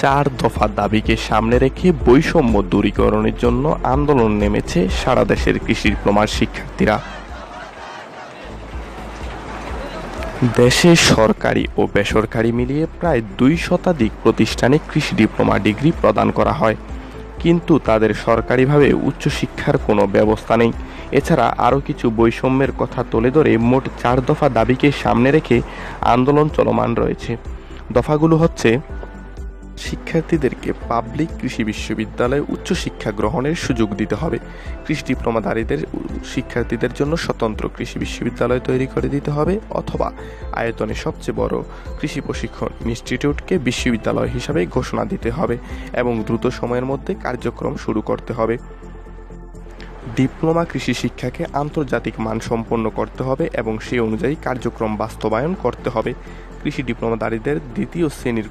4 দফা দাবিকে সামনে রেখে বৈষম্য দূরীকরণের জন্য আন্দোলন নেমেছে সারা দেশের কৃষি ডিপ্লোমার শিক্ষার্থীরা। দেশে সরকারি ও বেসরকারি মিলিয়ে প্রায় 2 শতাধিক প্রতিষ্ঠানে কৃষি ডিপ্লোমা ডিগ্রি প্রদান করা হয়, কিন্তু তাদের সরকারিভাবে উচ্চশিক্ষার কোনো ব্যবস্থা নেই। এছাড়া আরও কিছু বৈষম্যের কথা তুলে ধরে মোট 4 দফা দাবিকে সামনে রেখে আন্দোলন চলমান রয়েছে। দফাগুলো হচ্ছে: শিক্ষার্থীদেরকে পাবলিক কৃষি বিশ্ববিদ্যালয়ে উচ্চশিক্ষা গ্রহণের সুযোগ দিতে হবে। কৃষি ডিপ্লোমাধারীদের শিক্ষার্থীদের জন্য স্বতন্ত্র কৃষি বিশ্ববিদ্যালয় তৈরি করে দিতে হবে, অথবা আয়তনে সবচেয়ে বড় কৃষি প্রশিক্ষণ ইনস্টিটিউটকে বিশ্ববিদ্যালয় হিসাবে ঘোষণা দিতে হবে এবং দ্রুত সময়ের মধ্যে কার্যক্রম শুরু করতে হবে। ডিপ্লোমা কৃষি শিক্ষাকে আন্তর্জাতিক মানসম্পন্ন করতে হবে এবং সেই অনুযায়ী কার্যক্রম বাস্তবায়ন করতে হবে। কৃষি ডিপ্লোমাধারীদের দ্বিতীয় শ্রেণীর